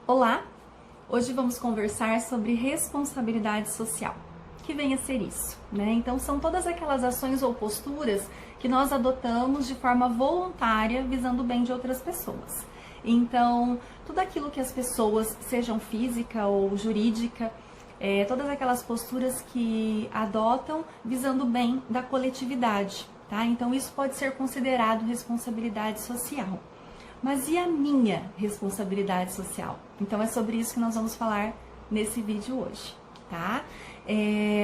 Olá! Hoje vamos conversar sobre responsabilidade social. Que vem a ser isso, né? Então são todas aquelas ações ou posturas que nós adotamos de forma voluntária visando o bem de outras pessoas. Então, tudo aquilo que as pessoas, sejam física ou jurídica, todas aquelas posturas que adotam visando o bem da coletividade, tá? Então isso pode ser considerado responsabilidade social. Mas e a minha responsabilidade social? Então é sobre isso que nós vamos falar nesse vídeo hoje, tá?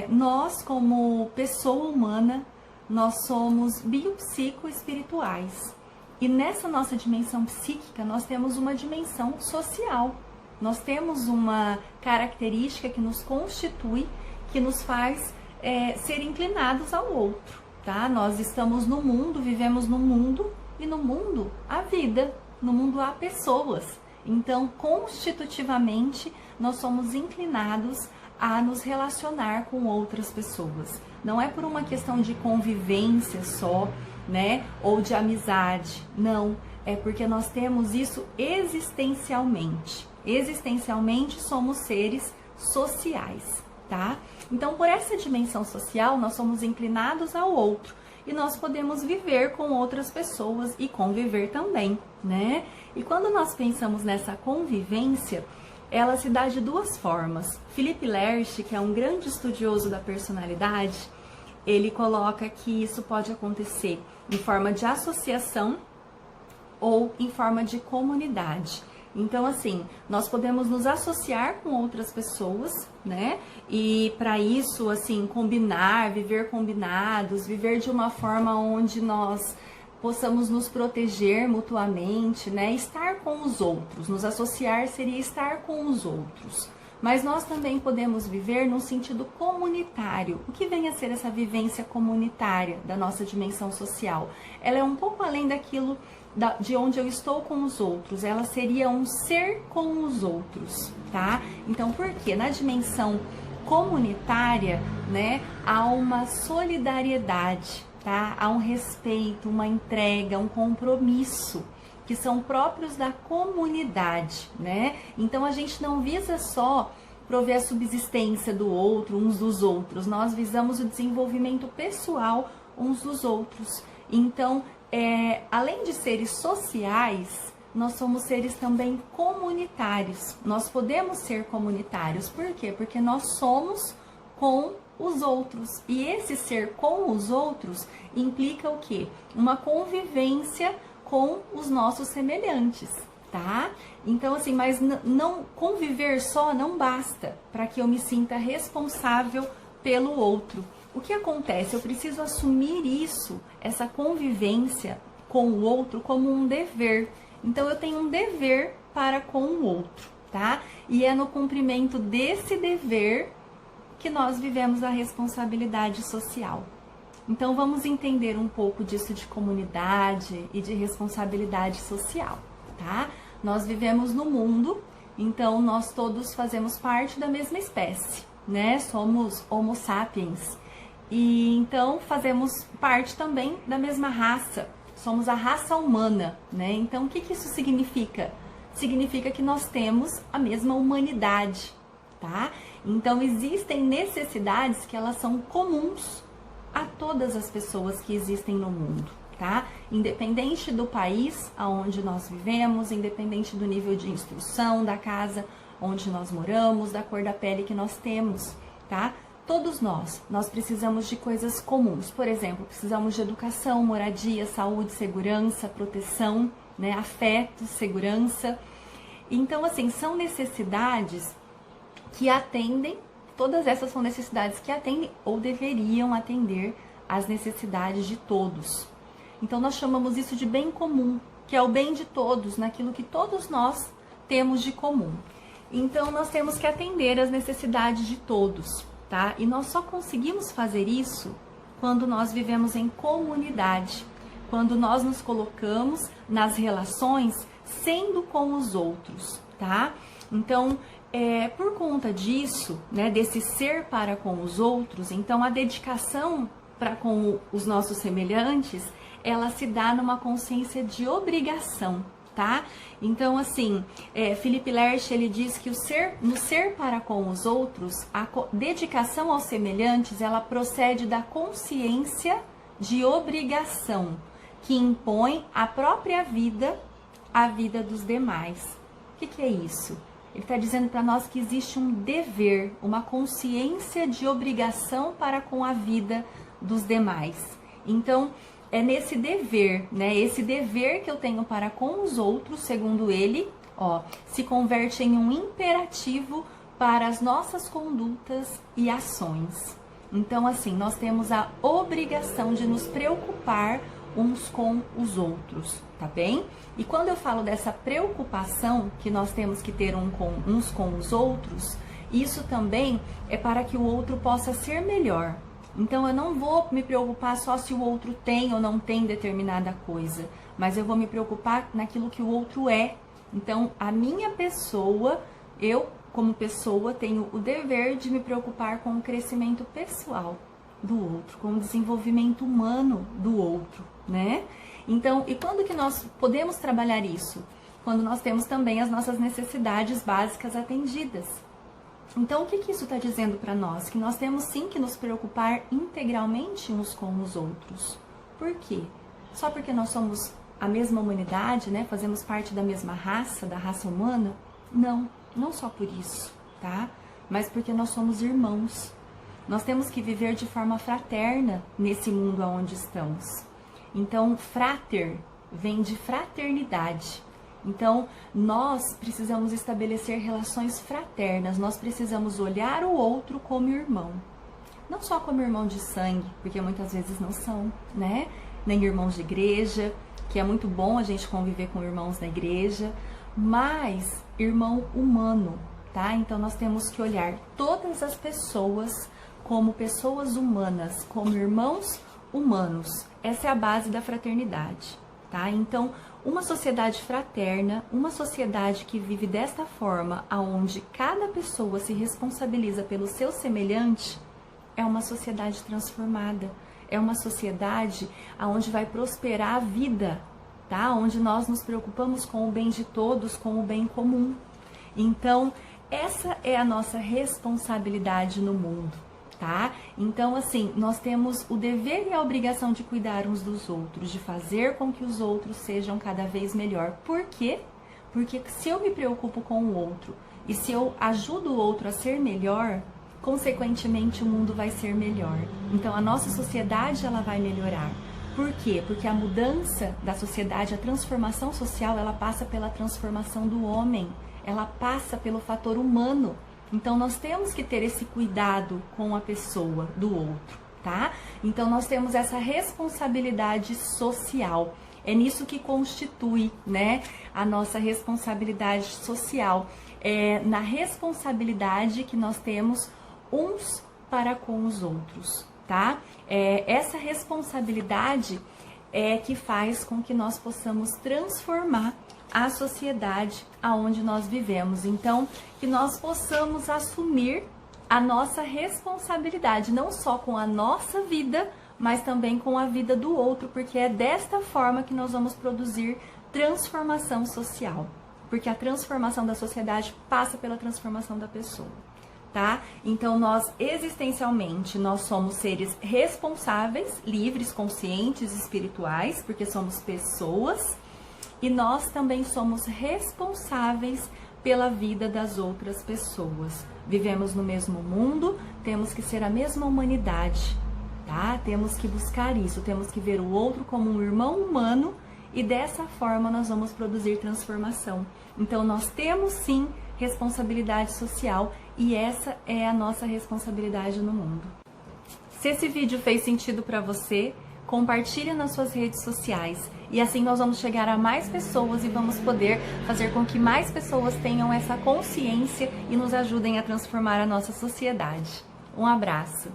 Nós, como pessoa humana, nós somos biopsico-espirituais. E nessa nossa dimensão psíquica, nós temos uma dimensão social. Nós temos uma característica que nos constitui, que nos faz ser inclinados ao outro, tá? Nós estamos no mundo, vivemos no mundo, e no mundo há vida. No mundo há pessoas, então constitutivamente nós somos inclinados a nos relacionar com outras pessoas. Não é por uma questão de convivência só, né, ou de amizade, não, é porque nós temos isso existencialmente. Existencialmente somos seres sociais, tá? Então por essa dimensão social nós somos inclinados ao outro. E nós podemos viver com outras pessoas e conviver também, né? E quando nós pensamos nessa convivência, ela se dá de duas formas. Philippe Lerch, que é um grande estudioso da personalidade, ele coloca que isso pode acontecer em forma de associação ou em forma de comunidade. Então, assim, nós podemos nos associar com outras pessoas, né? E para isso, assim, combinar, viver combinados, viver de uma forma onde nós possamos nos proteger mutuamente, né? Estar com os outros. Nos associar seria estar com os outros. Mas nós também podemos viver num sentido comunitário. O que vem a ser essa vivência comunitária da nossa dimensão social? Ela é um pouco além daquilo de onde eu estou com os outros, ela seria um ser com os outros, tá? Então, por quê? Na dimensão comunitária, né, há uma solidariedade, tá? Há um respeito, uma entrega, um compromisso, que são próprios da comunidade, né? Então, a gente não visa só prover a subsistência do outro, uns dos outros, nós visamos o desenvolvimento pessoal uns dos outros. Então, além de seres sociais, nós somos seres também comunitários. Nós podemos ser comunitários. Por quê? Porque nós somos com os outros. E esse ser com os outros implica o quê? Uma convivência com os nossos semelhantes, tá? Então, assim, mas não conviver só não basta para que eu me sinta responsável pelo outro. O que acontece? Eu preciso assumir isso, essa convivência com o outro, como um dever. Então, eu tenho um dever para com o outro, tá? E é no cumprimento desse dever que nós vivemos a responsabilidade social. Então, vamos entender um pouco disso de comunidade e de responsabilidade social, tá? Nós vivemos no mundo, então nós todos fazemos parte da mesma espécie, né? Somos Homo sapiens. E então fazemos parte também da mesma raça, somos a raça humana, né? Então o que isso significa? Significa que nós temos a mesma humanidade, tá? Então existem necessidades que elas são comuns a todas as pessoas que existem no mundo, tá? Independente do país aonde nós vivemos, independente do nível de instrução, da casa onde nós moramos, da cor da pele que nós temos, tá? Todos nós precisamos de coisas comuns. Por exemplo, precisamos de educação, moradia, saúde, segurança, proteção, né? Afeto, segurança. Então, assim, são necessidades que atendem, todas essas são necessidades que atendem ou deveriam atender às necessidades de todos. Então, nós chamamos isso de bem comum, que é o bem de todos, naquilo que todos nós temos de comum. Então, nós temos que atender às necessidades de todos. Tá? E nós só conseguimos fazer isso quando nós vivemos em comunidade, quando nós nos colocamos nas relações sendo com os outros, tá? Então, por conta disso, né, desse ser para com os outros, então a dedicação para com os nossos semelhantes, ela se dá numa consciência de obrigação, tá? Então, assim, Felipe Lerch, ele diz que no ser para com os outros, a dedicação aos semelhantes, ela procede da consciência de obrigação, que impõe a própria vida à vida dos demais. O que é isso? Ele está dizendo para nós que existe um dever, uma consciência de obrigação para com a vida dos demais. Então, é nesse dever, né? Esse dever que eu tenho para com os outros, segundo ele, se converte em um imperativo para as nossas condutas e ações. Então, assim, nós temos a obrigação de nos preocupar uns com os outros, tá bem? E quando eu falo dessa preocupação que nós temos que ter uns com os outros, isso também é para que o outro possa ser melhor. Então eu não vou me preocupar só se o outro tem ou não tem determinada coisa, mas eu vou me preocupar naquilo que o outro é. Então a minha pessoa, eu como pessoa tenho o dever de me preocupar com o crescimento pessoal do outro, com o desenvolvimento humano do outro, né? Então, e quando que nós podemos trabalhar isso? Quando nós temos também as nossas necessidades básicas atendidas. Então, o que isso está dizendo para nós? Que nós temos sim que nos preocupar integralmente uns com os outros. Por quê? Só porque nós somos a mesma humanidade, né? Fazemos parte da mesma raça, da raça humana? Não, não só por isso, tá? Mas porque nós somos irmãos. Nós temos que viver de forma fraterna nesse mundo onde estamos. Então, frater vem de fraternidade. Então, nós precisamos estabelecer relações fraternas, nós precisamos olhar o outro como irmão. Não só como irmão de sangue, porque muitas vezes não são, né? Nem irmãos de igreja, que é muito bom a gente conviver com irmãos na igreja, mas irmão humano, tá? Então, nós temos que olhar todas as pessoas como pessoas humanas, como irmãos humanos. Essa é a base da fraternidade, tá? Então, uma sociedade fraterna, uma sociedade que vive desta forma, aonde cada pessoa se responsabiliza pelo seu semelhante, é uma sociedade transformada. É uma sociedade onde vai prosperar a vida, tá? Onde nós nos preocupamos com o bem de todos, com o bem comum. Então, essa é a nossa responsabilidade no mundo, tá? Então, assim, nós temos o dever e a obrigação de cuidar uns dos outros, de fazer com que os outros sejam cada vez melhor. Por quê? Porque se eu me preocupo com o outro e se eu ajudo o outro a ser melhor, consequentemente o mundo vai ser melhor. Então, a nossa sociedade, ela vai melhorar. Por quê? Porque a mudança da sociedade, a transformação social, ela passa pela transformação do homem, ela passa pelo fator humano. Então, nós temos que ter esse cuidado com a pessoa do outro, tá? Então, nós temos essa responsabilidade social. É nisso que constitui, né, a nossa responsabilidade social. É na responsabilidade que nós temos uns para com os outros, tá? Essa responsabilidade é que faz com que nós possamos transformar a sociedade aonde nós vivemos. Então, que nós possamos assumir a nossa responsabilidade, não só com a nossa vida, mas também com a vida do outro, porque é desta forma que nós vamos produzir transformação social. Porque a transformação da sociedade passa pela transformação da pessoa, tá? Então, nós, existencialmente, nós somos seres responsáveis, livres, conscientes, espirituais, porque somos pessoas, e nós também somos responsáveis pela vida das outras pessoas. Vivemos no mesmo mundo, temos que ser a mesma humanidade, tá? Temos que buscar isso, temos que ver o outro como um irmão humano e dessa forma nós vamos produzir transformação. Então, nós temos sim responsabilidade social e essa é a nossa responsabilidade no mundo. Se esse vídeo fez sentido para você, compartilhe nas suas redes sociais e assim nós vamos chegar a mais pessoas e vamos poder fazer com que mais pessoas tenham essa consciência e nos ajudem a transformar a nossa sociedade. Um abraço!